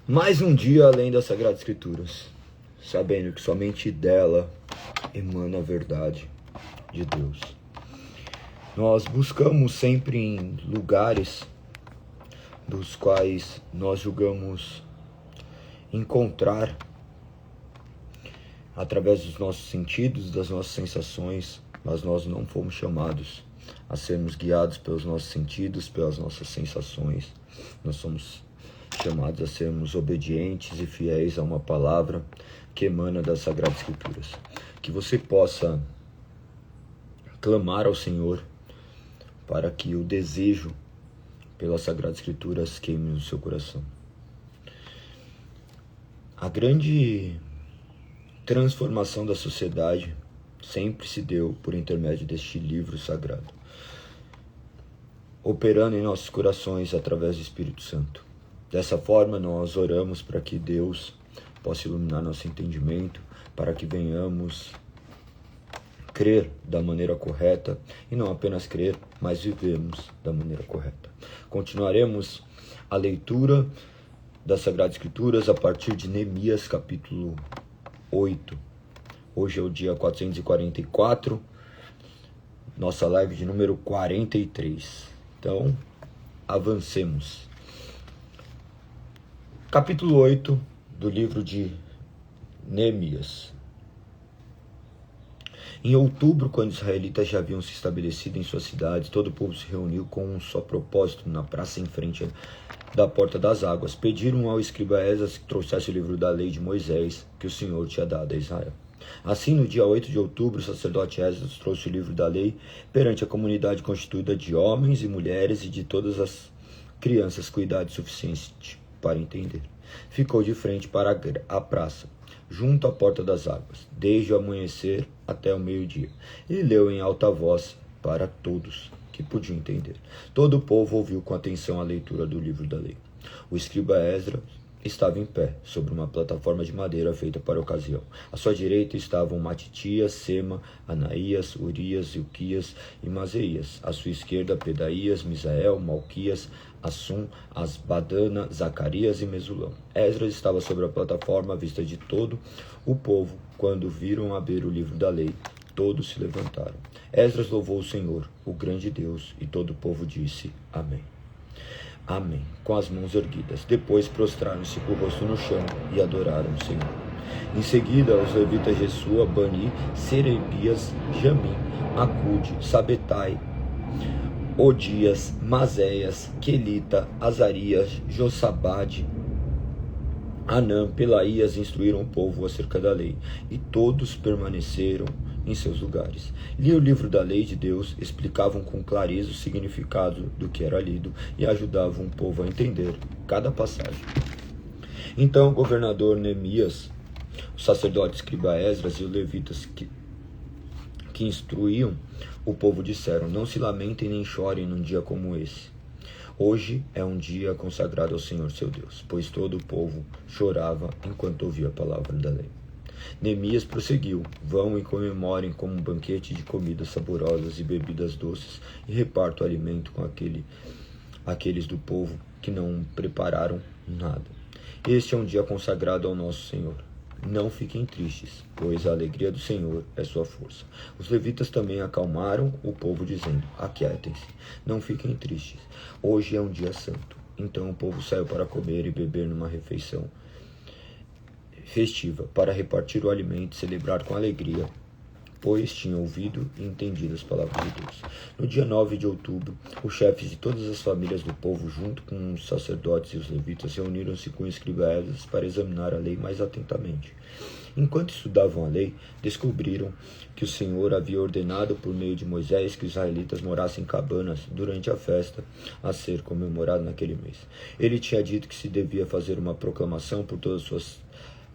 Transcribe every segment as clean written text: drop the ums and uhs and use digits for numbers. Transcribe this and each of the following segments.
Mais um dia além das Sagradas Escrituras, sabendo que somente dela emana a verdade de Deus. Nós buscamos sempre em lugares dos quais nós julgamos encontrar, através dos nossos sentidos, das nossas sensações, mas nós não fomos chamados a sermos guiados pelos nossos sentidos, pelas nossas sensações. Nós somos chamados a sermos obedientes e fiéis a uma palavra que emana das Sagradas Escrituras. Que você possa clamar ao Senhor para que o desejo pelas Sagradas Escrituras queime no seu coração. A grande transformação da sociedade sempre se deu por intermédio deste livro sagrado, operando em nossos corações através do Espírito Santo. Dessa forma, nós oramos para que Deus possa iluminar nosso entendimento, para que venhamos crer da maneira correta, e não apenas crer, mas vivemos da maneira correta. Continuaremos a leitura das Sagradas Escrituras a partir de Neemias capítulo 8. Hoje é o dia 444, nossa live de número 43. Então, avancemos. Capítulo 8 do livro de Neemias. Em outubro, quando os israelitas já haviam se estabelecido em suas cidades, todo o povo se reuniu com um só propósito na praça em frente da Porta das Águas. Pediram ao escriba Esdras que trouxesse o livro da lei de Moisés, que o Senhor tinha dado a Israel. Assim, no dia 8 de outubro, o sacerdote Esdras trouxe o livro da lei perante a comunidade constituída de homens e mulheres e de todas as crianças com idade suficiente para entender. Ficou de frente para a praça, junto à Porta das Águas, desde o amanhecer até o meio-dia. Ele leu em alta voz para todos que podiam entender. Todo o povo ouviu com atenção a leitura do livro da lei. O escriba Esdras estava em pé, sobre uma plataforma de madeira feita para a ocasião. À sua direita estavam Matitias, Sema, Anaías, Urias, Ilquias e Mazeías. À sua esquerda, Pedaías, Misael, Malquias, Assum, Asbadana, Zacarias e Mesulão. Esdras estava sobre a plataforma à vista de todo o povo. Quando viram abrir o livro da lei, todos se levantaram. Esdras louvou o Senhor, o grande Deus, e todo o povo disse Amém. Amém, com as mãos erguidas. Depois prostraram-se com o rosto no chão e adoraram o Senhor. Em seguida, os levitas Jesua, Bani, Serebias, Jamim, Acude, Sabetai, Odias, Mazéias, Quelita, Azarias, Josabade, Anã, Pelaías instruíram o povo acerca da lei, e todos permaneceram em seus lugares. Liam o livro da lei de Deus, explicavam com clareza o significado do que era lido e ajudavam o povo a entender cada passagem. Então o governador Neemias, o sacerdote escriba Esdras e os levitas que instruíam o povo disseram: não se lamentem nem chorem num dia como esse. Hoje é um dia consagrado ao Senhor seu Deus, pois todo o povo chorava enquanto ouvia a palavra da lei. Neemias prosseguiu: vão e comemorem como um banquete de comidas saborosas e bebidas doces, e repartam alimento com aqueles do povo que não prepararam nada. Este é um dia consagrado ao nosso Senhor. Não fiquem tristes, pois a alegria do Senhor é sua força. Os levitas também acalmaram o povo, dizendo: aquietem-se, não fiquem tristes. Hoje é um dia santo. Então o povo saiu para comer e beber numa refeição festiva, para repartir o alimento e celebrar com alegria, pois tinham ouvido e entendido as palavras de Deus. No dia 9 de outubro, os chefes de todas as famílias do povo, junto com os sacerdotes e os levitas, reuniram-se com o escriba Esdras para examinar a lei mais atentamente. Enquanto estudavam a lei, descobriram que o Senhor havia ordenado por meio de Moisés que os israelitas morassem em cabanas durante a festa a ser comemorada naquele mês. Ele tinha dito que se devia fazer uma proclamação por todas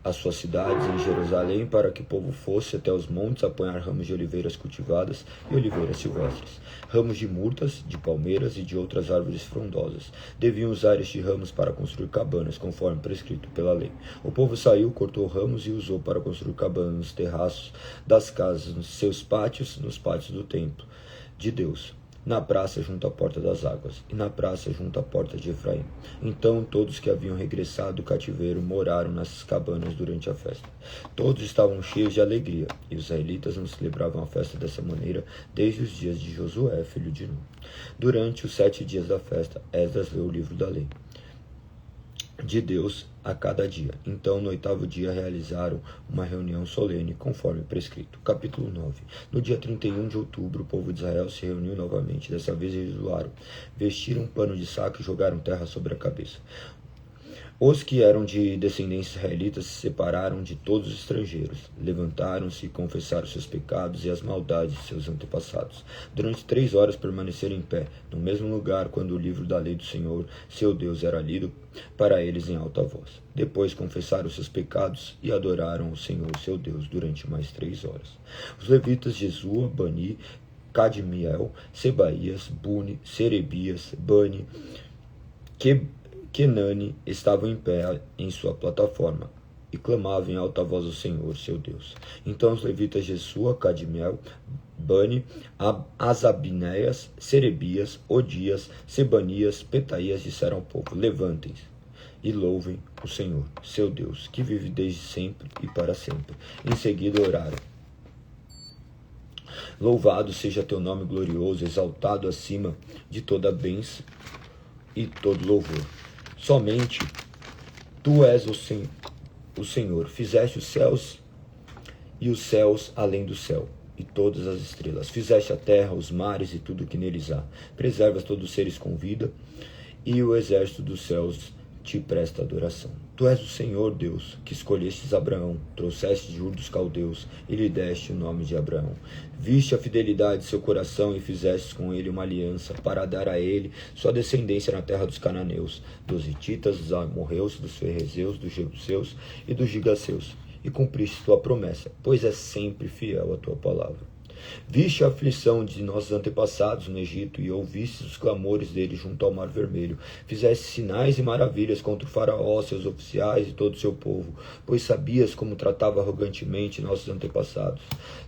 as suas cidades em Jerusalém, para que o povo fosse até os montes apanhar ramos de oliveiras cultivadas e oliveiras silvestres, ramos de murtas, de palmeiras e de outras árvores frondosas. Deviam usar estes ramos para construir cabanas, conforme prescrito pela lei. O povo saiu, cortou ramos e usou para construir cabanas nos terraços das casas, nos seus pátios, nos pátios do templo de Deus. na praça junto à porta das águas, e na praça junto à porta de Efraim. Então todos que haviam regressado do cativeiro moraram nas cabanas durante a festa. Todos estavam cheios de alegria, e os israelitas não celebravam a festa dessa maneira desde os dias de Josué, filho de Nun. Durante os 7 dias da festa, Esdras leu o livro da lei de Deus a cada dia. Então, no 8º dia, realizaram uma reunião solene, conforme prescrito. Capítulo 9. No dia 31 de outubro, o povo de Israel se reuniu novamente. Dessa vez, eles zoaram, vestiram um pano de saco e jogaram terra sobre a cabeça. Os que eram de descendência israelita se separaram de todos os estrangeiros, levantaram-se e confessaram seus pecados e as maldades de seus antepassados. Durante 3 horas permaneceram em pé, no mesmo lugar quando o livro da lei do Senhor, seu Deus, era lido para eles em alta voz. Depois confessaram seus pecados e adoraram o Senhor, seu Deus, durante mais 3 horas. Os levitas Jesua, Bani, Cadmiel, Sebaías, Buni, Serebias, Bani, Kenani estavam em pé em sua plataforma e clamavam em alta voz ao Senhor, seu Deus. Então os levitas Jesua, Cadmiel, Bani, Asabinéias, Serebias, Odias, Sebanias, Petaías disseram ao povo: levantem-se e louvem o Senhor, seu Deus, que vive desde sempre e para sempre. Em seguida oraram: louvado seja teu nome glorioso, exaltado acima de toda bênção e todo louvor. Somente tu és o Senhor, fizeste os céus e os céus além do céu, e todas as estrelas. Fizeste a terra, os mares e tudo que neles há. Preservas todos os seres com vida, e o exército dos céus te presta adoração. Tu és o Senhor Deus, que escolhestes Abraão, trouxeste de Ur dos Caldeus, e lhe deste o nome de Abraão. Viste a fidelidade de seu coração e fizestes com ele uma aliança, para dar a ele sua descendência na terra dos cananeus, dos hititas, dos amorreus, dos ferrezeus, dos jebuseus e dos gigaseus. E cumpriste tua promessa, pois é sempre fiel a tua palavra. Viste a aflição de nossos antepassados no Egito e ouviste os clamores deles junto ao Mar Vermelho. Fizeste sinais e maravilhas contra o faraó, seus oficiais e todo o seu povo, pois sabias como tratava arrogantemente nossos antepassados.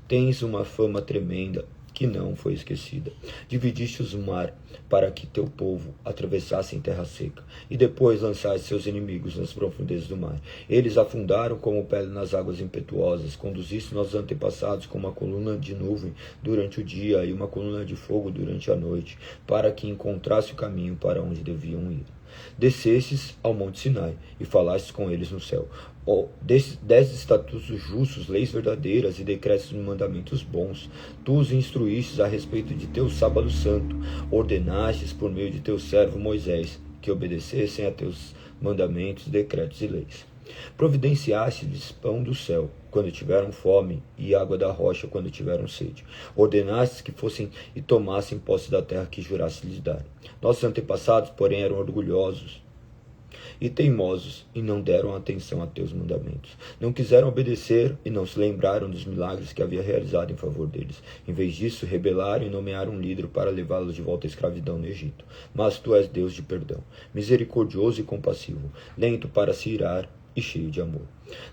Tens uma fama tremenda que não foi esquecida. Dividiste o mar para que teu povo atravessasse em terra seca, e depois lançaste seus inimigos nas profundezas do mar. Eles afundaram como pele nas águas impetuosas. Conduziste nossos antepassados com uma coluna de nuvem durante o dia e uma coluna de fogo durante a noite, para que encontrasse o caminho para onde deviam ir. Descestes ao monte Sinai e falastes com eles no céu. 10 estatutos justos, leis verdadeiras e decretos e mandamentos bons. Tu os instruístes a respeito de teu sábado santo. Ordenastes por meio de teu servo Moisés que obedecessem a teus mandamentos, decretos e leis. Providenciaste-lhes pão do céu quando tiveram fome e água da rocha quando tiveram sede. Ordenastes que fossem e tomassem posse da terra que juraste lhes dar. Nossos antepassados, porém, eram orgulhosos e teimosos e não deram atenção a teus mandamentos. Não quiseram obedecer e não se lembraram dos milagres que havia realizado em favor deles. Em vez disso, rebelaram e nomearam um líder para levá-los de volta à escravidão no Egito. Mas tu és Deus de perdão, misericordioso e compassivo, lento para se irar e cheio de amor.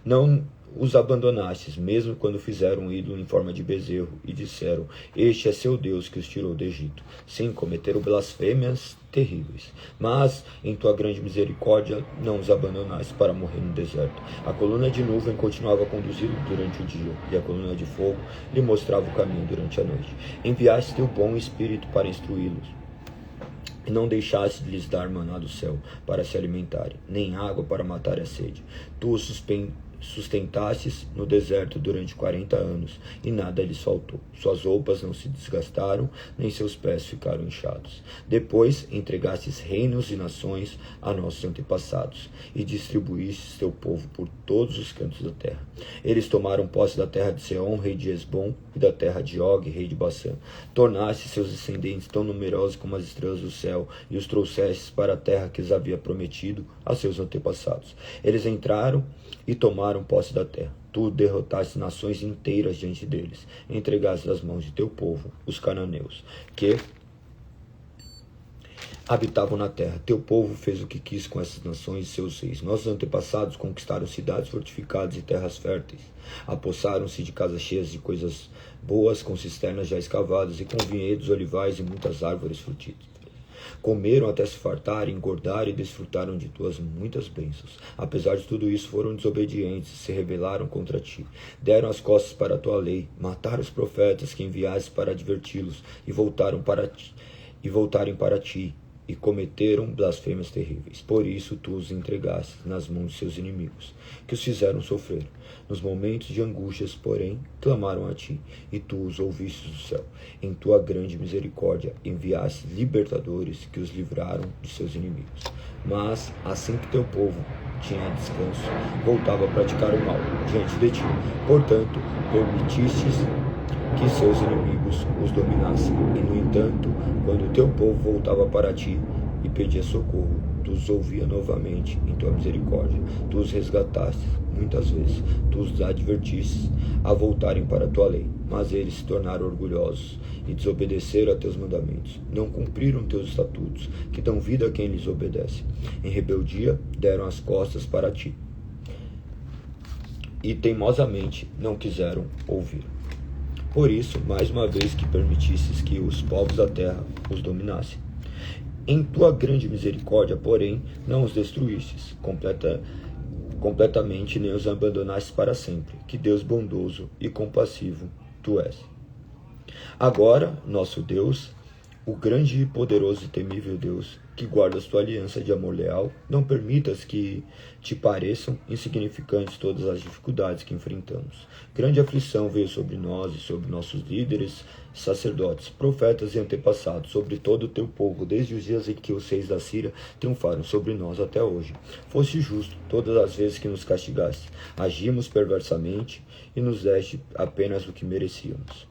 Não os abandonastes, mesmo quando fizeram um ídolo em forma de bezerro, e disseram: este é seu Deus que os tirou do Egito. Sim, cometeram blasfêmias terríveis, mas em tua grande misericórdia não os abandonaste para morrer no deserto. A coluna de nuvem continuava a conduzi-lo durante o dia, e a coluna de fogo lhe mostrava o caminho durante a noite. Enviaste teu bom espírito para instruí-los, e não deixaste de lhes dar maná do céu para se alimentarem, nem água para matar a sede. Tu os sustentastes no deserto durante 40 anos, e nada lhes faltou. Suas roupas não se desgastaram, nem seus pés ficaram inchados. Depois entregastes reinos e nações a nossos antepassados, e distribuístes teu povo por todos os cantos da terra. Eles tomaram posse da terra de Seom, rei de Esbom, e da terra de Og, rei de Bassã. Tornaste seus descendentes tão numerosos como as estrelas do céu, e os trouxestes para a terra que lhes havia prometido a seus antepassados. Eles entraram e tomaram posse da terra. Tu derrotaste nações inteiras diante deles, entregaste nas mãos de teu povo, os cananeus, que habitavam na terra. Teu povo fez o que quis com essas nações e seus reis. Nossos antepassados conquistaram cidades fortificadas e terras férteis. Apossaram-se de casas cheias de coisas boas, com cisternas já escavadas, e com vinhedos, olivais e muitas árvores frutíferas. Comeram até se fartar, engordaram e desfrutaram de tuas muitas bênçãos. Apesar de tudo isso, foram desobedientes, se rebelaram contra ti. Deram as costas para a tua lei, mataram os profetas que enviaste para adverti-los, e voltarem para ti, e cometeram blasfêmias terríveis. Por isso tu os entregaste nas mãos de seus inimigos, que os fizeram sofrer. Nos momentos de angústias, porém, clamaram a ti, e tu os ouvistes do céu. Em tua grande misericórdia enviaste libertadores que os livraram de seus inimigos. Mas, assim que teu povo tinha descanso, voltava a praticar o mal diante de ti. Portanto, permitistes que seus inimigos os dominassem. E, no entanto, quando o teu povo voltava para ti e pedia socorro, tu os ouvia novamente em tua misericórdia. Tu os resgataste muitas vezes. Tu os advertiste a voltarem para a tua lei. Mas eles se tornaram orgulhosos e desobedeceram a teus mandamentos. Não cumpriram teus estatutos, que dão vida a quem lhes obedece. Em rebeldia, deram as costas para ti. E teimosamente não quiseram ouvir. Por isso, mais uma vez que permitisses que os povos da terra os dominassem. Em tua grande misericórdia, porém, não os destruístes completamente, nem os abandonastes para sempre. Que Deus bondoso e compassivo tu és. Agora, nosso Deus, o grande e poderoso e temível Deus, que guardas tua aliança de amor leal, não permitas que te pareçam insignificantes todas as dificuldades que enfrentamos. Grande aflição veio sobre nós e sobre nossos líderes, sacerdotes, profetas e antepassados, sobre todo o teu povo, desde os dias em que os reis da Síria triunfaram sobre nós até hoje. Foste justo todas as vezes que nos castigaste. Agimos perversamente e nos deste apenas o que merecíamos.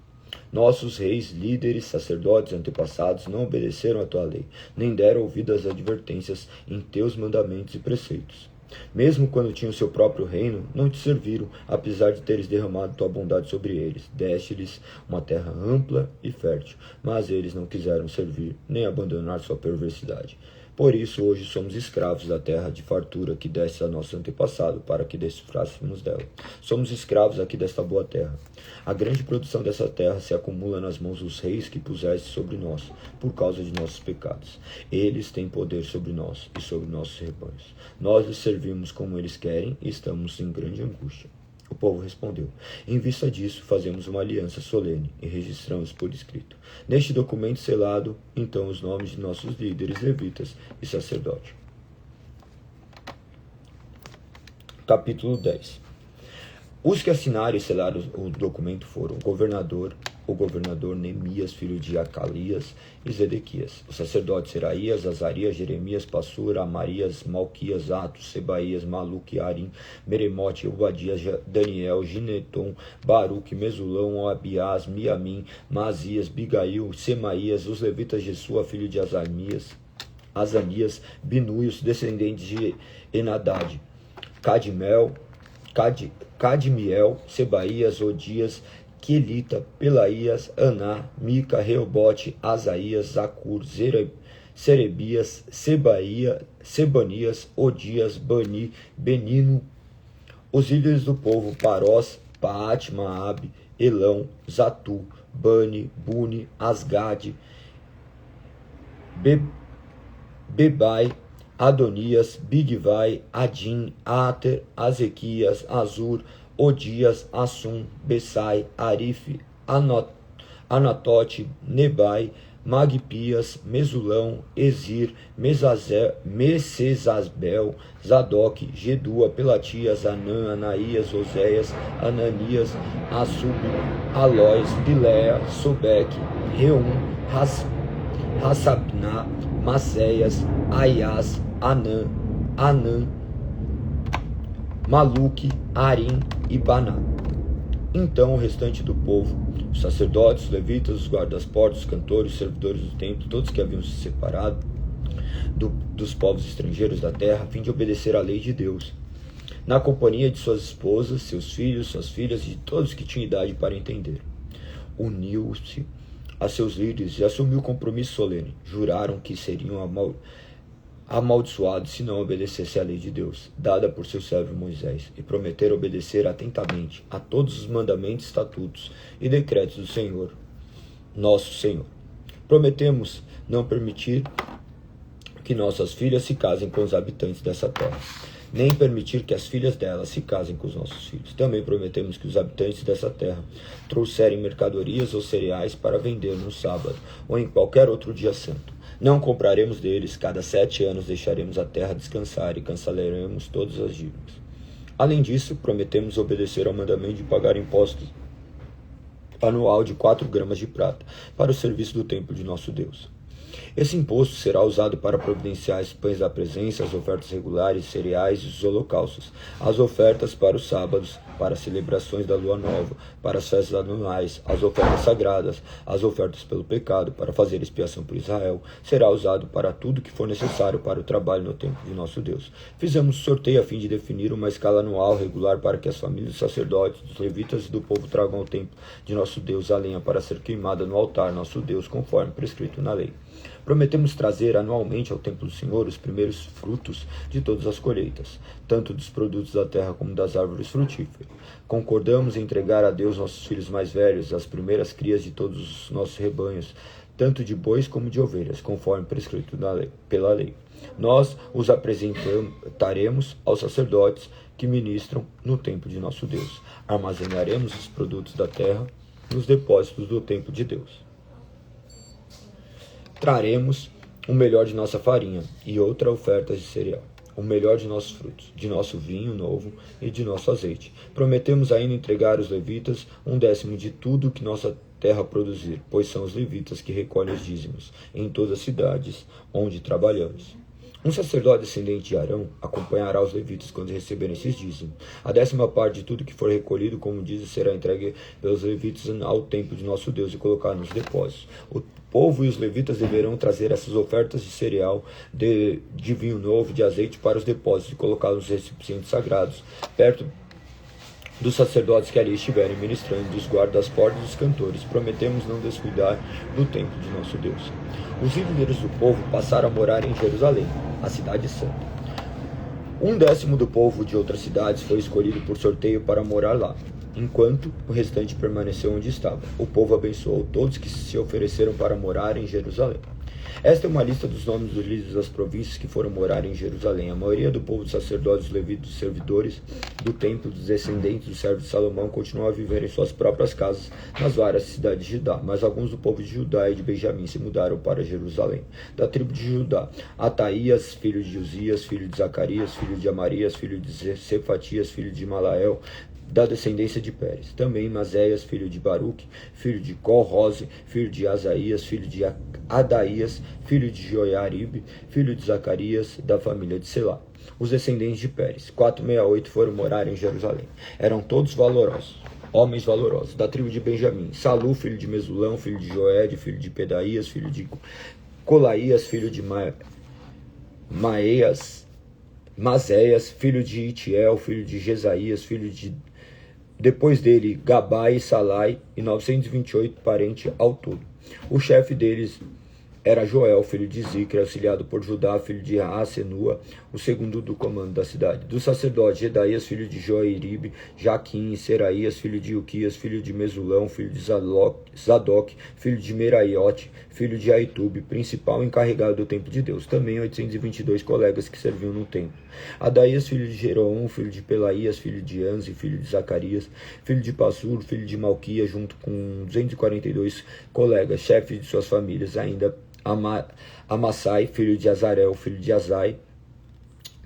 Nossos reis, líderes, sacerdotes e antepassados não obedeceram à tua lei, nem deram ouvido às advertências em teus mandamentos e preceitos. Mesmo quando tinham seu próprio reino, não te serviram, apesar de teres derramado tua bondade sobre eles. Deste-lhes uma terra ampla e fértil, mas eles não quiseram servir, nem abandonar sua perversidade. Por isso, hoje somos escravos da terra de fartura que deste a nosso antepassado, para que desfrutássemos dela. Somos escravos aqui desta boa terra. A grande produção dessa terra se acumula nas mãos dos reis que puseste sobre nós, por causa de nossos pecados. Eles têm poder sobre nós e sobre nossos rebanhos. Nós lhes servimos como eles querem e estamos em grande angústia. O povo respondeu: em vista disso, fazemos uma aliança solene e registramos por escrito. Neste documento selado, então, os nomes de nossos líderes levitas e sacerdotes. Capítulo 10. Os que assinaram e selaram o documento foram o governador Neemias, filho de Acalias, e Zedequias, os sacerdotes Seraías, Azarias, Jeremias, Passur, Amarias, Malquias, Atos, Sebaías, Maluque, Arim, Meremote, Obadias, Daniel, Gineton, Baruque, Mesulão, Abiás, Miamim, Mazias, Bigail, Semaías, os levitas Jesua, filho de Azanias, Binui, os descendentes de Enadad, Cadmiel, Sebaías, Odias, Quelita, Pelaías, Aná, Mica, Reobote, Asaías, Zacur, Serebias, Sebanias, Odias, Bani, Benino, os líderes do povo, Parós, Paate, Maabe, Elão, Zatu, Bani, Buni, Asgade, Bebai, Adonias, Bigvai, Adim, Ater, Azequias, Azur, Odias, Assum, Bessai, Arife, Anatote, Nebai, Magpias, Mesulão, Ezir, Mesesabel, Zadok, Gedua, Pelatias, Anã, Anaías, Oséias, Ananias, Assub, Alóis, Piléa, Sobeque, Reum, Hassabná, Macéias, Aias, Anã, Maluque, Arim e Baná. Então o restante do povo, os sacerdotes, os levitas, os guardas-portas, os cantores, os servidores do templo, todos que haviam se separado dos povos estrangeiros da terra, a fim de obedecer à lei de Deus, na companhia de suas esposas, seus filhos, suas filhas e de todos que tinham idade para entender. Uniu-se a seus líderes e assumiu compromisso solene. Juraram que seriam amaldiçoados se não obedecesse à lei de Deus, dada por seu servo Moisés, e prometeram obedecer atentamente a todos os mandamentos, estatutos e decretos do Senhor, nosso Senhor. Prometemos não permitir que nossas filhas se casem com os habitantes dessa terra, nem permitir que as filhas delas se casem com os nossos filhos. Também prometemos que os habitantes dessa terra trouxerem mercadorias ou cereais para vender no sábado ou em qualquer outro dia santo. Não compraremos deles, cada 7 anos deixaremos a terra descansar e cancelaremos todas as dívidas. Além disso, prometemos obedecer ao mandamento de pagar impostos anual de 4 gramas de prata para o serviço do templo de nosso Deus. Esse imposto será usado para providenciar os pães da presença, as ofertas regulares, cereais e os holocaustos, as ofertas para os sábados, para as celebrações da lua nova, para as festas anuais, as ofertas sagradas, as ofertas pelo pecado, para fazer expiação por Israel. Será usado para tudo que for necessário para o trabalho no templo de nosso Deus. Fizemos sorteio a fim de definir uma escala anual regular para que as famílias dos sacerdotes, dos levitas e do povo tragam ao templo de nosso Deus a lenha para ser queimada no altar nosso Deus, conforme prescrito na lei. Prometemos trazer anualmente ao templo do Senhor os primeiros frutos de todas as colheitas, tanto dos produtos da terra como das árvores frutíferas. Concordamos em entregar a Deus nossos filhos mais velhos, as primeiras crias de todos os nossos rebanhos, tanto de bois como de ovelhas, conforme prescrito pela lei. Nós os apresentaremos aos sacerdotes que ministram no templo de nosso Deus. Armazenaremos os produtos da terra nos depósitos do templo de Deus. Traremos o melhor de nossa farinha e outra oferta de cereal, o melhor de nossos frutos, de nosso vinho novo e de nosso azeite. Prometemos ainda entregar aos levitas 1/10 de tudo que nossa terra produzir, pois são os levitas que recolhem os dízimos em todas as cidades onde trabalhamos. Um sacerdote descendente de Arão acompanhará os levitas quando receberem esses dízimos. A 10ª parte de tudo que for recolhido, como diz, será entregue pelos levitas ao templo de nosso Deus e colocado nos depósitos. O povo e os levitas deverão trazer essas ofertas de cereal, de vinho novo, de azeite para os depósitos e colocá-los nos recipientes sagrados, perto dos sacerdotes que ali estiverem ministrando, dos guardas das portas e dos cantores. Prometemos não descuidar do templo de nosso Deus. Os líderes do povo passaram a morar em Jerusalém, a cidade santa. 1/10 do povo de outras cidades foi escolhido por sorteio para morar lá, enquanto o restante permaneceu onde estava. O povo abençoou todos que se ofereceram para morar em Jerusalém. Esta é uma lista dos nomes dos líderes das províncias que foram morar em Jerusalém. A maioria do povo dos sacerdotes, dos levitas, dos servidores do templo, dos descendentes dos servos de Salomão, continuam a viver em suas próprias casas nas várias cidades de Judá. Mas alguns do povo de Judá e de Benjamim se mudaram para Jerusalém. Da tribo de Judá, Ataías, filho de Uzias, filho de Zacarias, filho de Amarias, filho de Cefatias, filho de Malael, da descendência de Pérez. Também Mazéias, filho de Baruque, filho de Col-Rose, filho de Asaías, filho de Adaías, filho de Joiaribe, filho de Zacarias, da família de Selá. Os descendentes de Pérez, 468, foram morar em Jerusalém. Eram todos valorosos, homens valorosos. Da tribo de Benjamim, Salu, filho de Mesulão, filho de Joed, filho de Pedaías, filho de Colaías, filho de Mazéias, filho de Itiel, filho de Jesaías, filho de... Depois dele, Gabai, Salai e 928 parentes ao todo. O chefe deles era Joel, filho de Zicre, auxiliado por Judá, filho de Asenua, o segundo do comando da cidade. Do sacerdote, Jedaías, filho de Joiribe, Jaquim, Seraías, filho de Uquias, filho de Mesulão, filho de Zadok, filho de Meraiote, filho de Aitube, principal encarregado do templo de Deus. Também 822 colegas que serviam no templo. Adaías, filho de Jeroão, filho de Pelaías, filho de Anzi, filho de Zacarias, filho de Passur, filho de Malquia, junto com 242 colegas, chefes de suas famílias, ainda Amassai, filho de Azarel, filho de Azai,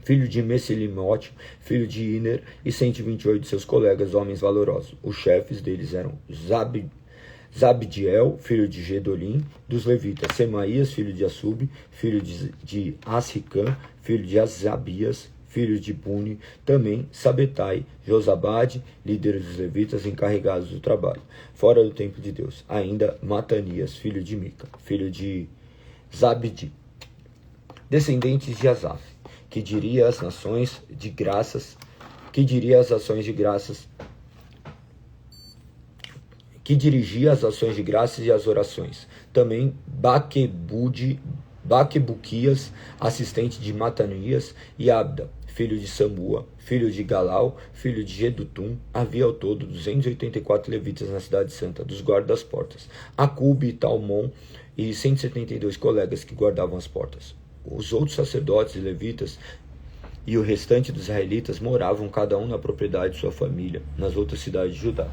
filho de Messilimote, filho de Iner, e 128 de seus colegas, homens valorosos. Os chefes deles eram Zabdiel, filho de Gedolim, dos levitas, Semaías, filho de Assub, filho de Asricã, filho de Azabias, filho de Buni, também Sabetai, Josabade, líderes dos levitas encarregados do trabalho, fora do templo de Deus. Ainda Matanias, filho de Mica, filho de Zabdi, descendentes de Asaf, que diria as ações de graças que dirigia as ações de graças e as orações. Também Baquebuquias, assistente de Matanias, e Abda, filho de Samua, filho de Galau, filho de Gedutum. Havia ao todo 284 levitas na cidade santa, dos guardas das portas, Acube e Talmon, e 172 colegas que guardavam as portas. Os outros sacerdotes e levitas e o restante dos israelitas moravam cada um na propriedade de sua família, nas outras cidades de Judá.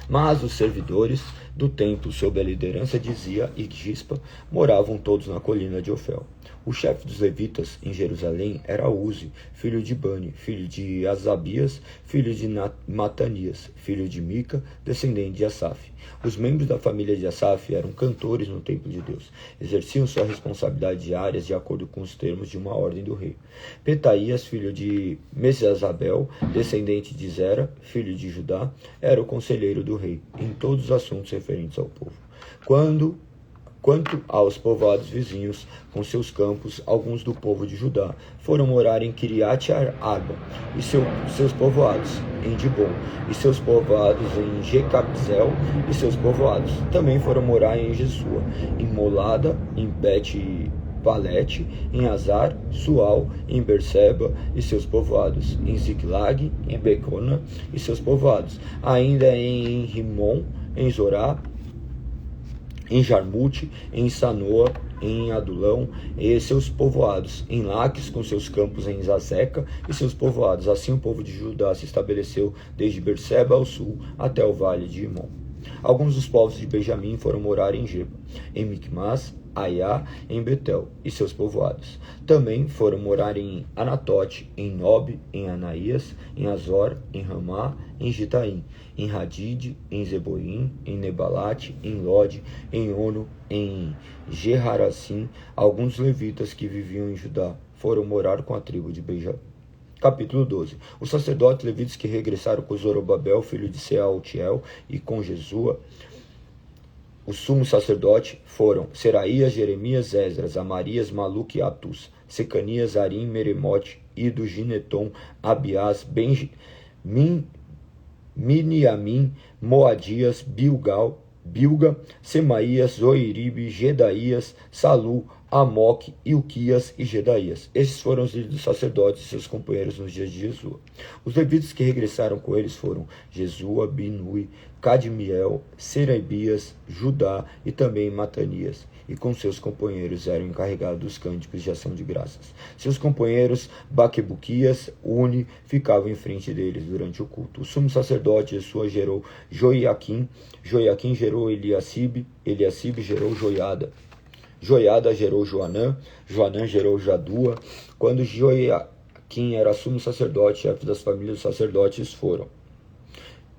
Mas os servidores do templo, sob a liderança de Zia e Gispa, moravam todos na colina de Ofel. O chefe dos levitas em Jerusalém era Uzi, filho de Bani, filho de Asabias, filho de Matanias, filho de Mica, descendente de Asaf. Os membros da família de Asaf eram cantores no templo de Deus. Exerciam sua responsabilidade diárias de acordo com os termos de uma ordem do rei. Petaías, filho de Mesazabel, descendente de Zera, filho de Judá, era o conselheiro do rei em todos os assuntos referentes ao povo. Quanto aos povoados vizinhos, com seus campos, alguns do povo de Judá foram morar em Kiriat Arba e seus povoados, em Dibon, e seus povoados em Jecabzel e seus povoados. Também foram morar em Jesua, em Molada, em Bet-Palete, em Azar, Sual, em Berseba e seus povoados, em Ziklag, em Becona e seus povoados, ainda em Rimon, em Zorá, em Jarmute, em Sanoa, em Adulão e seus povoados, em Laques com seus campos, em Zazeca e seus povoados. Assim o povo de Judá se estabeleceu desde Berseba ao sul até o vale de Imon. Alguns dos povos de Benjamim foram morar em Geba, em Micmas, Aiá, em Betel e seus povoados. Também foram morar em Anatote, em Nob, em Anaías, em Azor, em Ramá, em Gitaim, em Hadid, em Zeboim, em Nebalate, em Lode, em Ono, em Gerarassim. Alguns levitas que viviam em Judá foram morar com a tribo de Benjamim. Capítulo 12. Os sacerdotes levitas que regressaram com Zorobabel, filho de Sealtiel, e com Jesua, o sumo sacerdote, foram Seraías, Jeremias, Esdras, Amarias, Maluque e Atus, Secanias, Arim, Meremote, Ido, Gineton, Abiás, Miniamim, Moadias, Bilga, Semaías, Zoiribe, Gedaías, Salu, Amoque, Ilquias e Gedaías. Esses foram os líderes dos sacerdotes e seus companheiros nos dias de Jesua. Os levitas que regressaram com eles foram Jesua, Binui, Cadmiel, Serebias, Judá e também Matanias, e com seus companheiros eram encarregados dos cânticos de ação de graças. Seus companheiros Baquebuquias, Uni, ficavam em frente deles durante o culto. O sumo sacerdote Jesua gerou Joiaquim, Joiaquim gerou Eliacibe, Eliacibe gerou Joiada, Joiada gerou Joanã, Joanã gerou Jadua. Quando Joiaquim era sumo sacerdote, chefe das famílias dos sacerdotes foram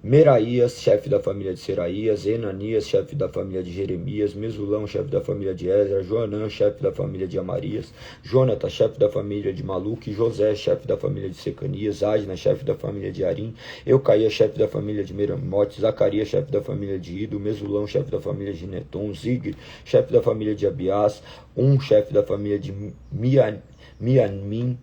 Meraías, chefe da família de Seraías, Enanias, chefe da família de Jeremias, Mesulão, chefe da família de Ezra, Joanã, chefe da família de Amarias, Jonatã, chefe da família de Maluque, José, chefe da família de Secanias, Adna, chefe da família de Arim, Eucaia, chefe da família de Meremote, Zacarias, chefe da família de Ido, Mesulão, chefe da família de Netom, Zigri, chefe da família de Abiás, chefe da família de Mianmim,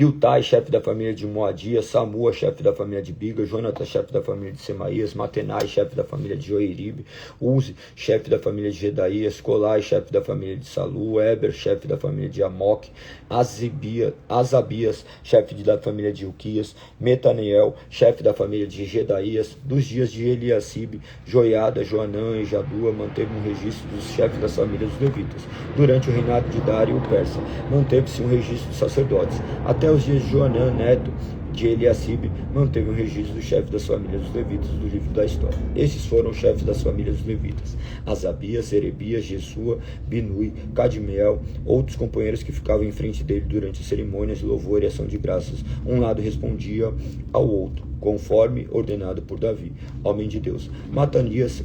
Piltai, chefe da família de Moadia, Samua, chefe da família de Biga, Jonatã, chefe da família de Semaías, Matenai, chefe da família de Joiribe, Uzi, chefe da família de Gedaías, Colai, chefe da família de Salu, Eber, chefe da família de Amoque, Asabias, chefe da família de Ilquias, Metaneel, chefe da família de Gedaías. Dos dias de Eliacibe, Joiada, Joanã e Jadua manteve um registro dos chefes das famílias dos levitas. Durante o reinado de Dário o persa, manteve-se um registro dos sacerdotes. Até os dias de Joanã, neto de Eliacibe, manteve um registro do chefe das famílias dos levitas do livro da história. Estes foram os chefes das famílias dos levitas: Asabias, Serebias, Jesua, Binui, Cadmiel, outros companheiros que ficavam em frente dele durante as cerimônias de louvor e ação de graças. Um lado respondia ao outro, conforme ordenado por Davi, homem de Deus. Matanias,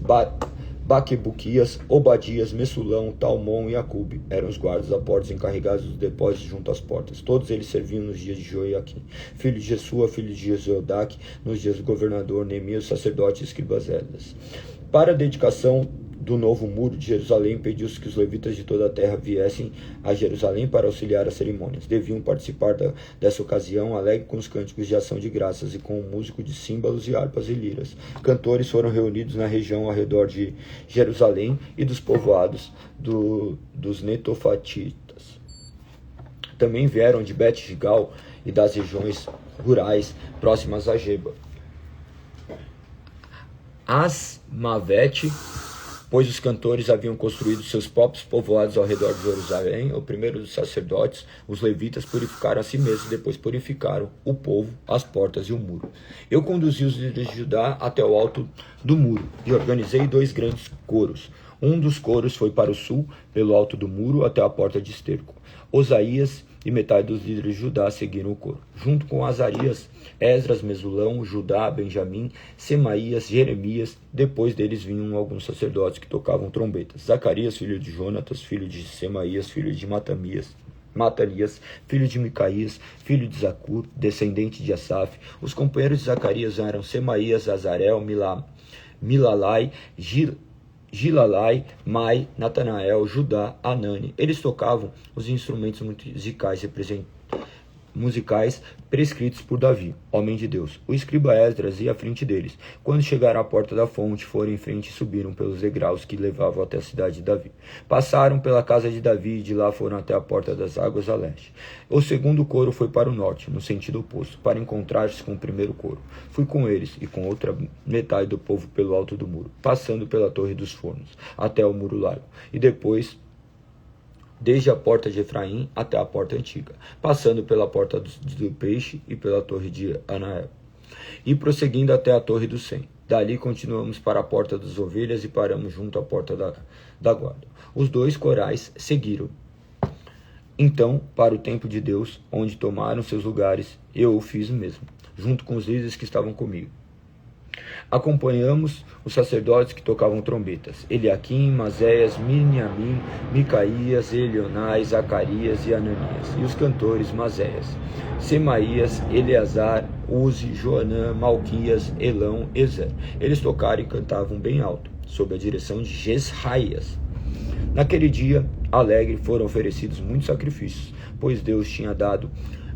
Baquebuquias, Obadias, Messulão, Talmon e Acube eram os guardas da porta encarregados dos depósitos junto às portas. Todos eles serviam nos dias de Joiaquim, filho de Jesua, filho de Jezodaque, nos dias do governador Neemias, sacerdote e escribas Esdras. Para a dedicação do novo muro de Jerusalém, pediu-se que os levitas de toda a terra viessem a Jerusalém para auxiliar as cerimônias. Deviam participar dessa ocasião alegre com os cânticos de ação de graças e com o músico de símbolos e harpas e liras. Cantores foram reunidos na região ao redor de Jerusalém e dos povoados dos netofatitas. Também vieram de Bet-Gigal e das regiões rurais próximas a Geba, Asmavete, pois os cantores haviam construído seus próprios povoados ao redor de Jerusalém. O primeiro dos sacerdotes, os levitas, purificaram a si mesmos, depois purificaram o povo, as portas e o muro. Eu conduzi os líderes de Judá até o alto do muro e organizei 2 grandes coros. Um dos coros foi para o sul, pelo alto do muro, até a porta de esterco. Osaías e metade dos líderes de Judá seguiram o coro. Junto com Azarias, Esdras, Mesulão, Judá, Benjamim, Semaías, Jeremias. Depois deles vinham alguns sacerdotes que tocavam trombetas. Zacarias, filho de Jonatas, filho de Semaías, filho de Matanias, filho de Micaías, filho de Zacur, descendente de Asaf. Os companheiros de Zacarias eram Semaías, Azarel, Milalai, Gilalai, Mai, Natanael, Judá, Anani. Eles tocavam os instrumentos musicais prescritos por Davi, homem de Deus. O escriba Esdras ia à frente deles. Quando chegaram à porta da fonte, foram em frente e subiram pelos degraus que levavam até a cidade de Davi. Passaram pela casa de Davi e de lá foram até a porta das águas a leste. O segundo coro foi para o norte, no sentido oposto, para encontrar-se com o primeiro coro. Fui com eles e com outra metade do povo pelo alto do muro, passando pela torre dos fornos, até o muro largo, e depois desde a porta de Efraim até a porta antiga, passando pela porta do peixe e pela torre de Anael, e prosseguindo até a torre do Sem. Dali continuamos para a porta das ovelhas e paramos junto à porta da guarda. Os 2 corais seguiram. Então, para o templo de Deus, onde tomaram seus lugares, eu o fiz mesmo, junto com os líderes que estavam comigo. Acompanhamos os sacerdotes que tocavam trombetas: Eliaquim, Mazéias, Miniamim, Micaías, Elionai, Zacarias e Ananias. E os cantores: Mazéias, Semaías, Eleazar, Uzi, Joanã, Malquias, Elão, Ezer. Eles tocaram e cantavam bem alto, sob a direção de Jesraias. Naquele dia alegre foram oferecidos muitos sacrifícios, pois Deus tinha dado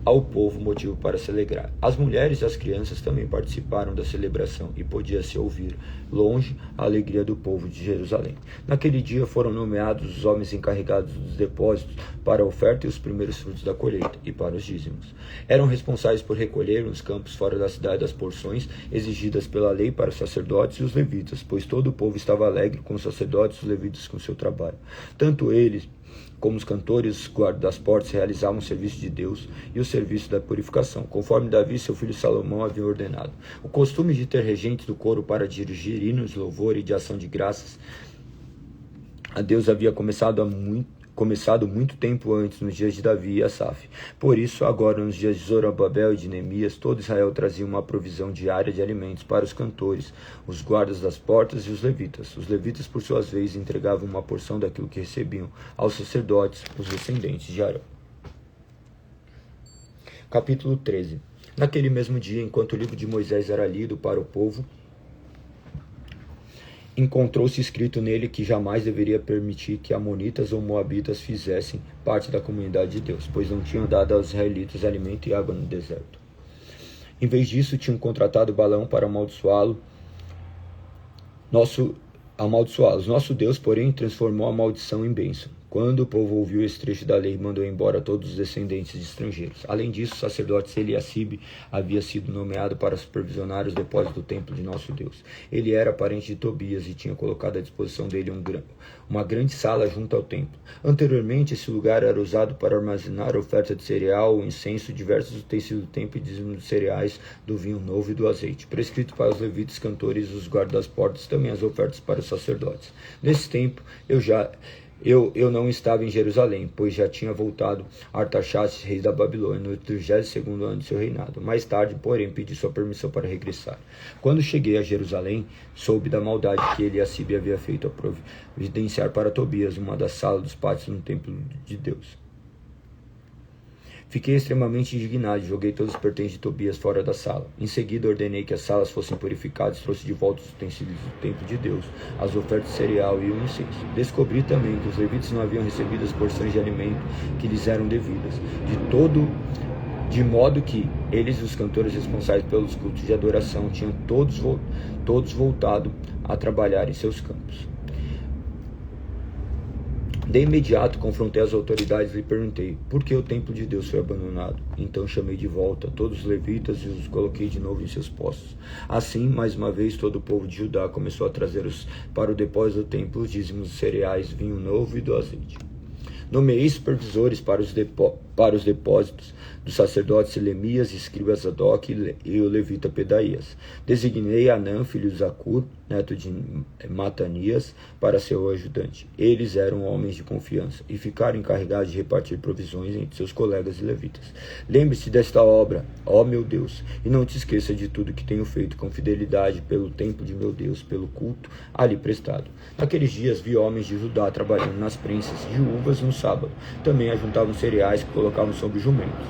ao povo motivo para se alegrar. As mulheres e as crianças também participaram da celebração e podia-se ouvir longe a alegria do povo de Jerusalém. Naquele dia foram nomeados os homens encarregados dos depósitos para a oferta e os primeiros frutos da colheita e para os dízimos. Eram responsáveis por recolher nos campos fora da cidade as porções exigidas pela lei para os sacerdotes e os levitas, pois todo o povo estava alegre com os sacerdotes e os levitas com seu trabalho. Tanto eles como os cantores e os guardas das portas realizavam o serviço de Deus e o serviço da purificação, conforme Davi e seu filho Salomão haviam ordenado. O costume de ter regentes do coro para dirigir hinos de louvor e de ação de graças a Deus havia começado muito tempo antes, nos dias de Davi e Asaf. Por isso, agora, nos dias de Zorobabel e de Neemias, todo Israel trazia uma provisão diária de alimentos para os cantores, os guardas das portas e os levitas. Os levitas, por sua vez, entregavam uma porção daquilo que recebiam aos sacerdotes, os descendentes de Arão. Capítulo 13. Naquele mesmo dia, enquanto o livro de Moisés era lido para o povo, encontrou-se escrito nele que jamais deveria permitir que amonitas ou moabitas fizessem parte da comunidade de Deus, pois não tinham dado aos israelitas alimento e água no deserto. Em vez disso, tinham contratado Balaão para amaldiçoá-los. Nosso Deus, porém, transformou a maldição em bênção. Quando o povo ouviu esse trecho da lei, mandou embora todos os descendentes de estrangeiros. Além disso, o sacerdote Eliacibe havia sido nomeado para supervisionar os depósitos do templo de nosso Deus. Ele era parente de Tobias e tinha colocado à disposição dele uma grande sala junto ao templo. Anteriormente, esse lugar era usado para armazenar oferta de cereal, incenso, diversos utensílios do templo e dízimo de cereais, do vinho novo e do azeite. Prescrito para os levitas, cantores e os guardas das portas, também as ofertas para os sacerdotes. Nesse tempo, eu não estava em Jerusalém, pois já tinha voltado a Artaxerxes, rei da Babilônia, no 32º ano de seu reinado. Mais tarde, porém, pedi sua permissão para regressar. Quando cheguei a Jerusalém, soube da maldade que Eliacibe havia feito a providenciar para Tobias uma das salas dos pátios no templo de Deus. Fiquei extremamente indignado e joguei todos os pertences de Tobias fora da sala. Em seguida, ordenei que as salas fossem purificadas e trouxe de volta os utensílios do templo de Deus, as ofertas de cereal e o incenso. Descobri também que os levitas não haviam recebido as porções de alimento que lhes eram devidas, de modo que eles, os cantores responsáveis pelos cultos de adoração, tinham todos voltado a trabalhar em seus campos. De imediato confrontei as autoridades e lhe perguntei por que o templo de Deus foi abandonado. Então chamei de volta todos os levitas e os coloquei de novo em seus postos. Assim, mais uma vez, todo o povo de Judá começou a trazer para o depósito do templo os dízimos de cereais, vinho novo e do azeite. Nomeei supervisores para os depósitos dos sacerdotes Selemias, escriba Zadok e o levita Pedaías. Designei Anã, filho de Zacur, neto de Matanias, para seu ajudante. Eles eram homens de confiança e ficaram encarregados de repartir provisões entre seus colegas e levitas. Lembre-se desta obra, ó meu Deus, e não te esqueça de tudo que tenho feito com fidelidade pelo templo de meu Deus, pelo culto ali prestado. Naqueles dias vi homens de Judá trabalhando nas prensas de uvas no sábado. Também ajuntavam cereais que colocavam sobre jumentos.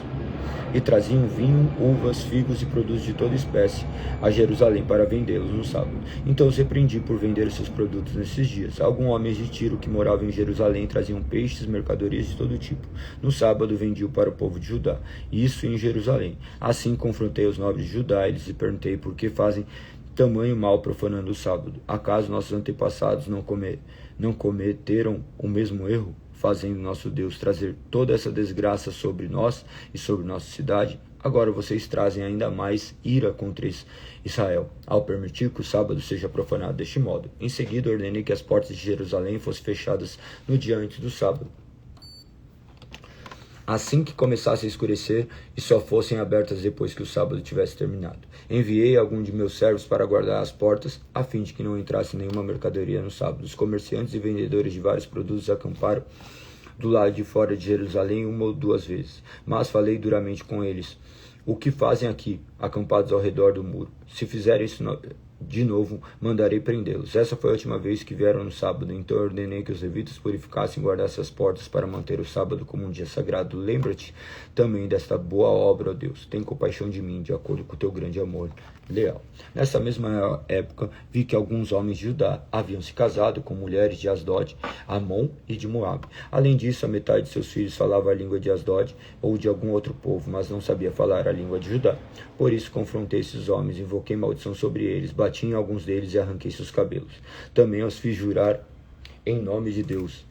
E traziam vinho, uvas, figos e produtos de toda espécie a Jerusalém para vendê-los no sábado. Então os repreendi por vender os seus produtos nesses dias. Alguns homens de Tiro que moravam em Jerusalém traziam peixes, mercadorias de todo tipo. No sábado vendiam para o povo de Judá, isso em Jerusalém. Assim confrontei os nobres de Judá e lhes perguntei por que fazem tamanho mal profanando o sábado. Acaso nossos antepassados não cometeram o mesmo erro, fazendo nosso Deus trazer toda essa desgraça sobre nós e sobre nossa cidade? Agora vocês trazem ainda mais ira contra Israel, ao permitir que o sábado seja profanado deste modo. Em seguida, ordenei que as portas de Jerusalém fossem fechadas no dia antes do sábado, assim que começasse a escurecer, e só fossem abertas depois que o sábado tivesse terminado. Enviei algum de meus servos para guardar as portas, a fim de que não entrasse nenhuma mercadoria no sábado. Os comerciantes e vendedores de vários produtos acamparam do lado de fora de Jerusalém 1 ou 2 vezes, mas falei duramente com eles. O que fazem aqui, acampados ao redor do muro? Se fizerem isso de novo, mandarei prendê-los. Essa foi a última vez que vieram no sábado, então eu ordenei que os levitas purificassem e guardassem as portas para manter o sábado como um dia sagrado. Lembra-te também desta boa obra, ó Deus. Tem compaixão de mim, de acordo com o teu grande amor leal. Nessa mesma época, vi que alguns homens de Judá haviam se casado com mulheres de Asdod, Amon e de Moabe. Além disso, a metade de seus filhos falava a língua de Asdod ou de algum outro povo, mas não sabia falar a língua de Judá. Por isso confrontei esses homens, invoquei maldição sobre eles, bati em alguns deles e arranquei seus cabelos. Também os fiz jurar em nome de Deus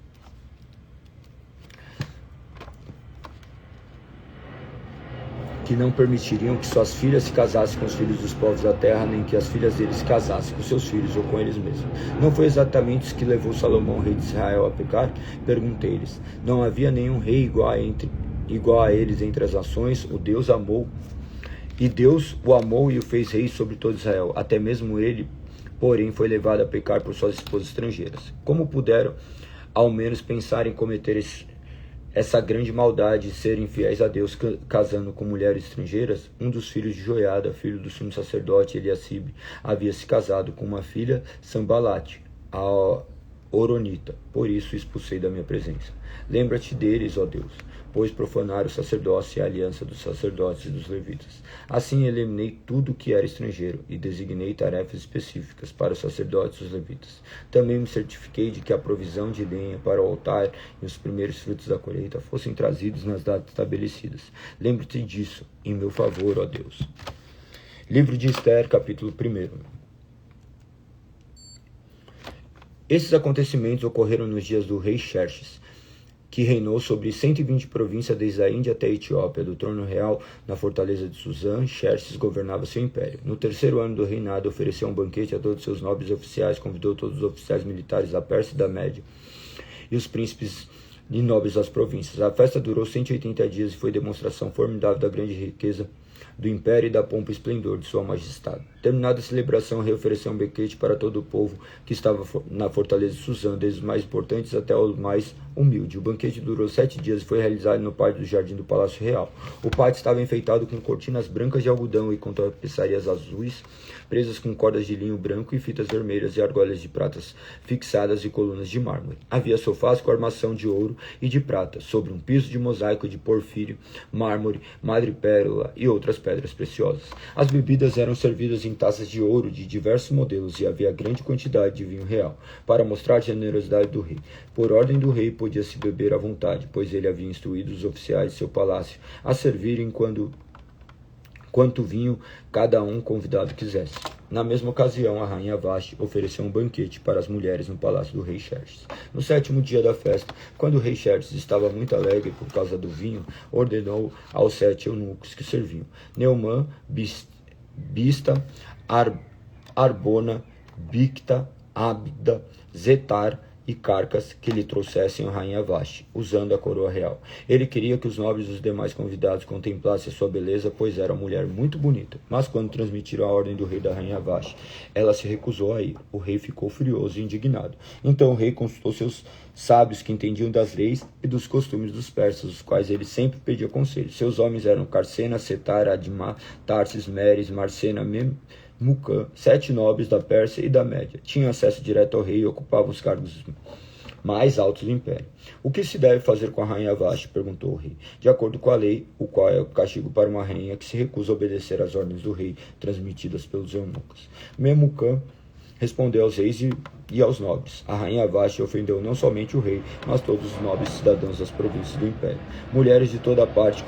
que não permitiriam que suas filhas se casassem com os filhos dos povos da terra, nem que as filhas deles se casassem com seus filhos ou com eles mesmos. Não foi exatamente isso que levou Salomão, rei de Israel, a pecar? Perguntei-lhes. Não havia nenhum rei igual a eles entre as nações. Deus o amou e o fez rei sobre todo Israel. Até mesmo ele, porém, foi levado a pecar por suas esposas estrangeiras. Como puderam, ao menos, pensar em cometer essa grande maldade de serem fiéis a Deus casando com mulheres estrangeiras? Um dos filhos de Joiada, filho do sumo sacerdote Eliacibe, havia se casado com uma filha, Sambalate, a Oronita. Por isso expulsei da minha presença. Lembra-te deles, ó Deus, pois profanaram o sacerdócio e a aliança dos sacerdotes e dos levitas. Assim eliminei tudo que era estrangeiro e designei tarefas específicas para os sacerdotes e os levitas. Também me certifiquei de que a provisão de lenha para o altar e os primeiros frutos da colheita fossem trazidos nas datas estabelecidas. Lembre-te disso, em meu favor, ó Deus. Livro de Esther, capítulo 1. Esses acontecimentos ocorreram nos dias do rei Xerxes, que reinou sobre 120 províncias desde a Índia até a Etiópia. Do trono real na fortaleza de Suzã, Xerxes governava seu império. No 3º ano do reinado, ofereceu um banquete a todos seus nobres oficiais, convidou todos os oficiais militares da Pérsia e da Média e os príncipes e nobres das províncias. A festa durou 180 dias e foi demonstração formidável da grande riqueza do império e da pompa e esplendor de sua majestade. Terminada a celebração, o rei ofereceu um banquete para todo o povo que estava na fortaleza de Suzã, desde os mais importantes até os mais humildes. O banquete durou 7 dias e foi realizado no pátio do jardim do Palácio Real. O pátio estava enfeitado com cortinas brancas de algodão e com tapeçarias azuis, presas com cordas de linho branco e fitas vermelhas e argolas de pratas fixadas e colunas de mármore. Havia sofás com armação de ouro e de prata, sobre um piso de mosaico de porfírio, mármore, madrepérola e outras pedras preciosas. As bebidas eram servidas em taças de ouro de diversos modelos e havia grande quantidade de vinho real, para mostrar a generosidade do rei. Por ordem do rei podia-se beber à vontade, pois ele havia instruído os oficiais de seu palácio a servirem quanto vinho cada um convidado quisesse. Na mesma ocasião, a rainha Vashti ofereceu um banquete para as mulheres no palácio do rei Xerxes. No 7º dia da festa, quando o rei Xerxes estava muito alegre por causa do vinho, ordenou aos 7 eunucos que serviam: Neumã, Bista, Arbona, Bicta, Abda, Zetar e Carcas, que lhe trouxessem a rainha Vashti, usando a coroa real. Ele queria que os nobres e os demais convidados contemplassem a sua beleza, pois era uma mulher muito bonita. Mas quando transmitiram a ordem do rei da rainha Vashti, ela se recusou a ir. O rei ficou furioso e indignado. Então o rei consultou seus sábios que entendiam das leis e dos costumes dos persas, os quais ele sempre pedia conselho. Seus homens eram Carcena, Setar, Admá, Tarsis, Meres, Marcena, Mucã, 7 nobres da Pérsia e da Média. Tinham acesso direto ao rei e ocupavam os cargos mais altos do império. O que se deve fazer com a rainha Vashti? Perguntou o rei. De acordo com a lei, o qual é o castigo para uma rainha que se recusa a obedecer às ordens do rei transmitidas pelos eunucos. Memucã respondeu aos reis e aos nobres. A rainha Vashti ofendeu não somente o rei, mas todos os nobres cidadãos das províncias do império. Mulheres de toda parte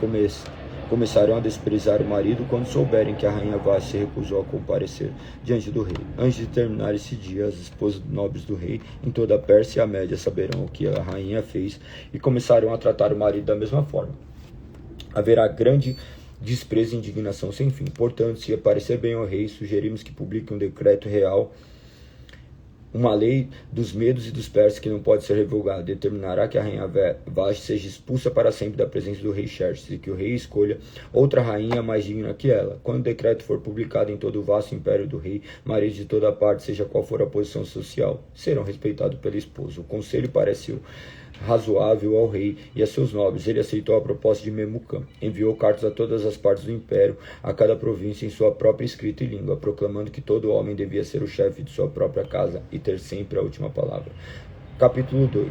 começarão a desprezar o marido quando souberem que a rainha Vashti se recusou a comparecer diante do rei. Antes de terminar esse dia, as esposas nobres do rei em toda a Pérsia e a Média saberão o que a rainha fez e começarão a tratar o marido da mesma forma. Haverá grande desprezo e indignação sem fim. Portanto, se parecer bem ao rei, sugerimos que publique um decreto real, uma lei dos medos e dos persas que não pode ser revogada. Determinará que a rainha Vashti seja expulsa para sempre da presença do rei Xerxes e que o rei escolha outra rainha mais digna que ela. Quando o decreto for publicado em todo o vasto império do rei, maridos de toda parte, seja qual for a posição social, serão respeitados pela esposa. O conselho pareceu razoável ao rei e a seus nobres. Ele aceitou a proposta de Memucã. Enviou cartas a todas as partes do império, a cada província em sua própria escrita e língua, proclamando que todo homem devia ser o chefe de sua própria casa e ter sempre a última palavra. Capítulo 2.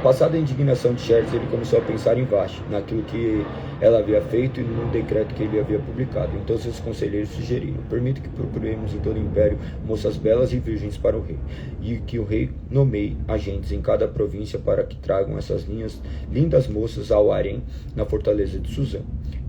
Passada a indignação de Xerxes, ele começou a pensar em Vashti, naquilo que ela havia feito e no decreto que ele havia publicado. Então seus conselheiros sugeriram: permita que procuremos em todo o império moças belas e virgens para o rei, e que o rei nomeie agentes em cada província para que tragam essas lindas moças ao harém na fortaleza de Suzã.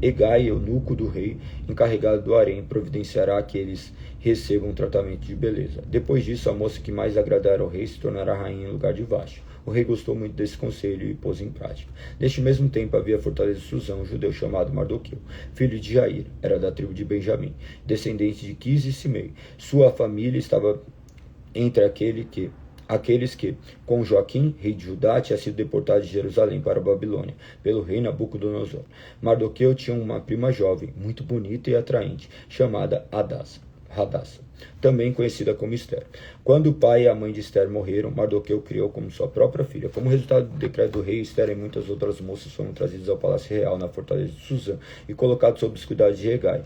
Hegai, eunuco do rei, encarregado do harém, providenciará que eles recebam um tratamento de beleza. Depois disso, a moça que mais agradar ao rei se tornará rainha em lugar de Vashti. O rei gostou muito desse conselho e pôs em prática. Neste mesmo tempo havia a fortaleza de Suzã, um judeu chamado Mardoqueu, filho de Jair, era da tribo de Benjamim, descendente de Quis e Simei. Sua família estava entre aqueles que, com Joaquim, rei de Judá, tinha sido deportado de Jerusalém para a Babilônia, pelo rei Nabucodonosor. Mardoqueu tinha uma prima jovem, muito bonita e atraente, chamada Hadassah, também conhecida como Esther. Quando o pai e a mãe de Esther morreram, Mardoqueu criou como sua própria filha. Como resultado do decreto do rei, Esther e muitas outras moças foram trazidas ao palácio real na fortaleza de Suzã e colocadas sob os cuidados de Hegai,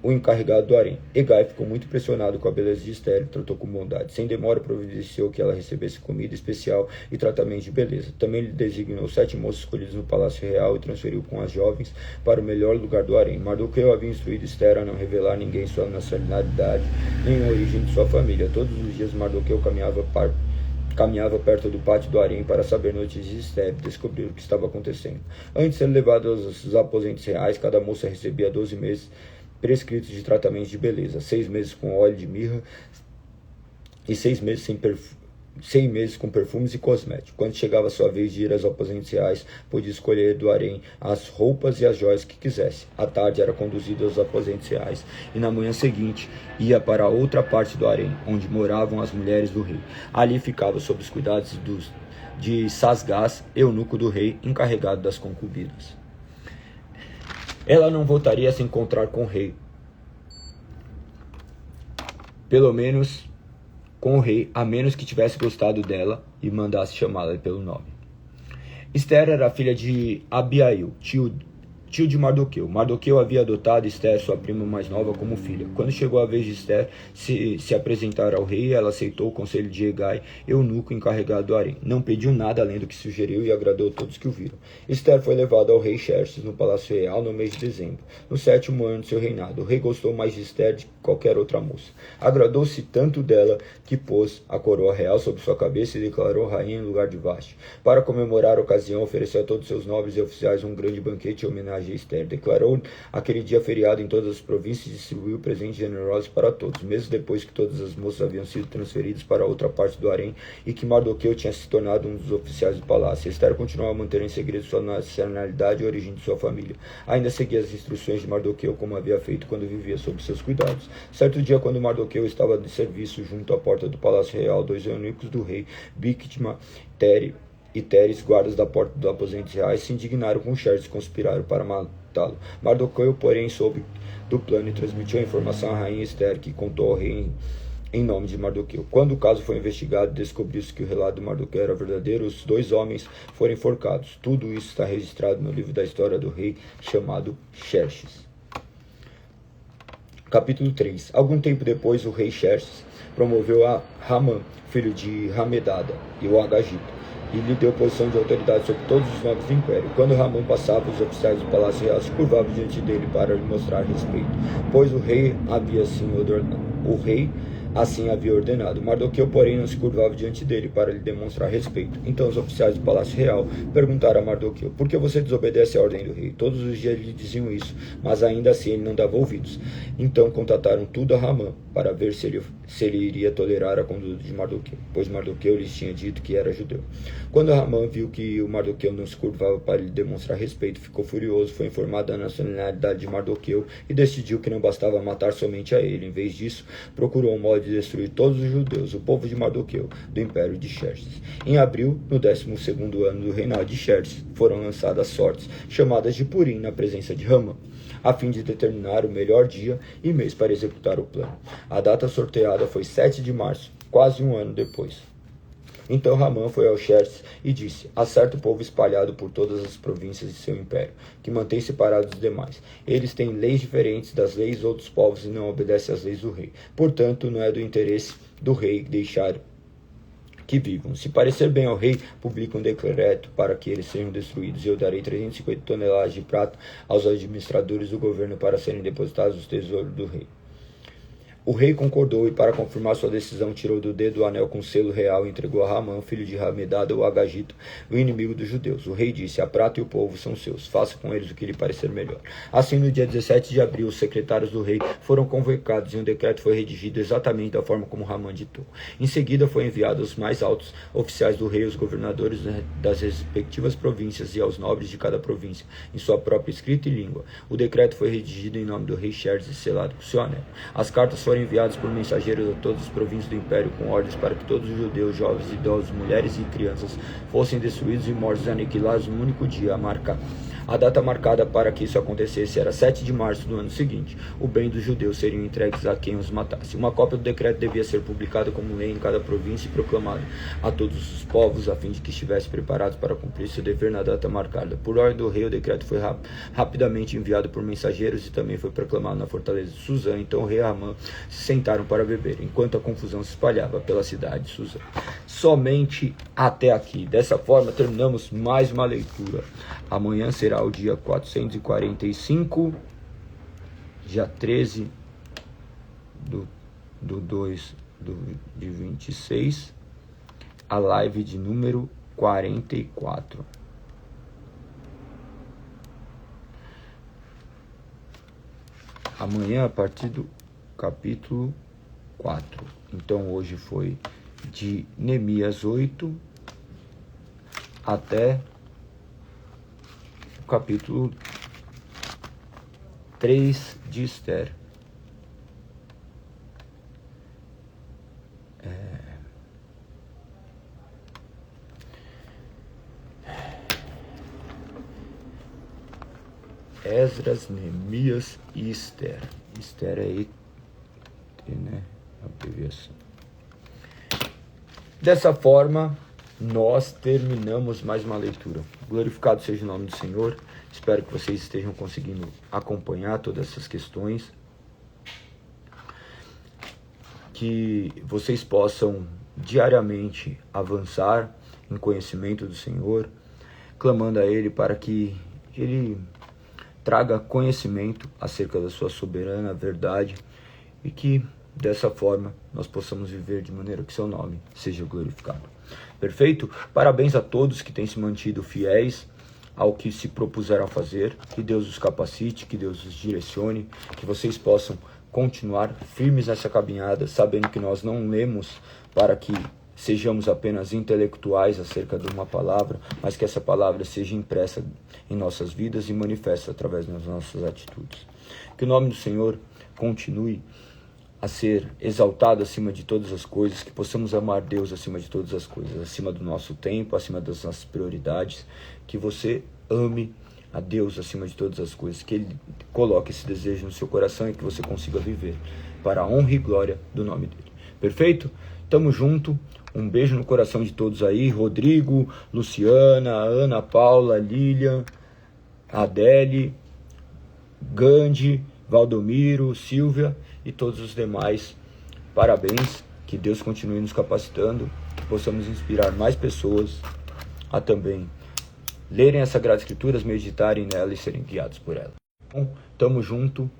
o encarregado do harém. Hegai ficou muito impressionado com a beleza de Esther e tratou com bondade. Sem demora, providenciou que ela recebesse comida especial e tratamento de beleza. Também lhe designou 7 moças escolhidas no palácio real e transferiu com as jovens para o melhor lugar do harém. Mardoqueu havia instruído Esther a não revelar a ninguém sua nacionalidade nem a origem de sua família. Todos os dias Mardoqueu caminhava perto do pátio do harém para saber notícias de Esther e descobrir o que estava acontecendo. Antes de ser levado aos aposentos reais, cada moça recebia 12 meses prescritos de tratamento de beleza, 6 meses com óleo de mirra e 6 meses com perfumes e cosméticos. Quando chegava a sua vez de ir aos aposentos reais, podia escolher do harém as roupas e as joias que quisesse. À tarde era conduzido aos aposentos reais e na manhã seguinte ia para outra parte do harém, onde moravam as mulheres do rei. Ali ficava sob os cuidados de Sasgás, eunuco do rei, encarregado das concubinas. Ela não voltaria a se encontrar com o rei. Pelo menos com o rei, a menos que tivesse gostado dela e mandasse chamá-la pelo nome. Esther era filha de Abiail, tio de Mardoqueu. Mardoqueu havia adotado Esther, sua prima mais nova, como filha. Quando chegou a vez de Esther se apresentar ao rei, ela aceitou o conselho de Hegai, eunuco encarregado do harém. Não pediu nada além do que sugeriu e agradou todos que o viram. Esther foi levada ao rei Xerxes no palácio real no mês de dezembro, no 7º ano de seu reinado. O rei gostou mais de Esther do que qualquer outra moça. Agradou-se tanto dela que pôs a coroa real sobre sua cabeça e declarou rainha em lugar de Vasti. Para comemorar a ocasião, ofereceu a todos seus nobres e oficiais um grande banquete em homenagem a Esther. Declarou aquele dia feriado em todas as províncias e distribuiu presentes generosos para todos, mesmo depois que todas as moças haviam sido transferidas para outra parte do harém e que Mardoqueu tinha se tornado um dos oficiais do palácio. Esther continuava a manter em segredo sua nacionalidade e a origem de sua família. Ainda seguia as instruções de Mardoqueu como havia feito quando vivia sob seus cuidados. Certo dia, quando Mardoqueu estava de serviço junto à porta do palácio real, 2 eunucos do rei, Bigtana e Teres, guardas da porta dos aposentos reais, se indignaram com Xerxes e conspiraram para matá-lo. Mardoqueu, porém, soube do plano e transmitiu a informação à rainha Esther, que contou ao rei em nome de Mardoqueu. Quando o caso foi investigado e descobriu-se que o relato de Mardoqueu era verdadeiro, os 2 homens foram enforcados. Tudo isso está registrado no livro da história do rei chamado Xerxes. Capítulo 3. Algum tempo depois, o rei Xerxes promoveu a Ramã, filho de Hamedada, e o Agagito, e lhe deu posição de autoridade sobre todos os nobres do império. Quando Ramã passava, os oficiais do palácio real se curvavam diante dele para lhe mostrar respeito, pois o rei assim havia ordenado. Mardoqueu, porém, não se curvava diante dele para lhe demonstrar respeito. Então os oficiais do palácio real perguntaram a Mardoqueu: por que você desobedece à ordem do rei? Todos os dias lhe diziam isso, mas ainda assim ele não dava ouvidos. Então contataram tudo a Ramã para ver se ele iria tolerar a conduta de Mardoqueu, pois Mardoqueu lhes tinha dito que era judeu. Quando Ramã viu que o Mardoqueu não se curvava para lhe demonstrar respeito, ficou furioso, foi informado da nacionalidade de Mardoqueu e decidiu que não bastava matar somente a ele. Em vez disso, procurou um modo de destruir todos os judeus, o povo de Mardoqueu, do império de Xerxes. Em abril, no 12º ano do reinado de Xerxes, foram lançadas sortes, chamadas de Purim, na presença de Ramã, a fim de determinar o melhor dia e mês para executar o plano. A data sorteada foi 7 de março, quase um ano depois. Então Ramã foi ao Xerxes e disse: há certo povo espalhado por todas as províncias de seu império, que mantém separados os demais. Eles têm leis diferentes das leis de outros povos e não obedecem às leis do rei. Portanto, não é do interesse do rei deixar que vivam. Se parecer bem ao rei, publica um decreto para que eles sejam destruídos, e eu darei 350 toneladas de prata aos administradores do governo para serem depositados nos tesouros do rei. O rei concordou e, para confirmar sua decisão, tirou do dedo o anel com selo real e entregou a Ramã, filho de Hamedada, o Agagito, o inimigo dos judeus. O rei disse: a prata e o povo são seus, faça com eles o que lhe parecer melhor. Assim, no dia 17 de abril, os secretários do rei foram convocados e um decreto foi redigido exatamente da forma como Ramã ditou. Em seguida, foi enviado aos mais altos oficiais do rei, aos governadores das respectivas províncias e aos nobres de cada província, em sua própria escrita e língua. O decreto foi redigido em nome do rei Xerxes e selado com seu anel. As cartas foram enviados por mensageiros a todas as províncias do império com ordens para que todos os judeus, jovens, idosos, mulheres e crianças fossem destruídos e mortos e aniquilados num único dia, a data marcada para que isso acontecesse era 7 de março do ano seguinte. O bem dos judeus seriam entregues a quem os matasse. Uma cópia do decreto devia ser publicada como lei em cada província e proclamada a todos os povos, a fim de que estivessem preparados para cumprir seu dever na data marcada. Por ordem do rei, o decreto foi rapidamente enviado por mensageiros e também foi proclamado na fortaleza de Suzã. Então o rei e Ramã se sentaram para beber, enquanto a confusão se espalhava pela cidade de Suzã. Somente até aqui. Dessa forma, terminamos mais uma leitura. Amanhã será o dia 445, dia 13 do 2 de 26, a live de número 44. Amanhã, a partir do capítulo 4. Então, hoje foi de Neemias 8 até o capítulo 3 de Esther. Esdras, Neemias e Esther. Esther é ET, né? A abreviação. Dessa forma, nós terminamos mais uma leitura. Glorificado seja o nome do Senhor. Espero que vocês estejam conseguindo acompanhar todas essas questões. Que vocês possam diariamente avançar em conhecimento do Senhor, clamando a Ele para que Ele traga conhecimento acerca da sua soberana verdade e que dessa forma nós possamos viver de maneira que seu nome seja glorificado. Perfeito? Parabéns a todos que têm se mantido fiéis ao que se propuseram a fazer. Que Deus os capacite, que Deus os direcione, que vocês possam continuar firmes nessa caminhada, sabendo que nós não lemos para que sejamos apenas intelectuais acerca de uma palavra, mas que essa palavra seja impressa em nossas vidas e manifesta através das nossas atitudes. Que o nome do Senhor continue a ser exaltado acima de todas as coisas, que possamos amar Deus acima de todas as coisas, acima do nosso tempo, acima das nossas prioridades, que você ame a Deus acima de todas as coisas, que Ele coloque esse desejo no seu coração e que você consiga viver para a honra e glória do nome dEle. Perfeito? Tamo junto, um beijo no coração de todos aí, Rodrigo, Luciana, Ana Paula, Lilian, Adele, Gandhi, Valdomiro, Silvia e todos os demais. Parabéns, que Deus continue nos capacitando, que possamos inspirar mais pessoas a também lerem as Sagradas Escrituras, meditarem nela e serem guiados por ela. Então, tamo junto.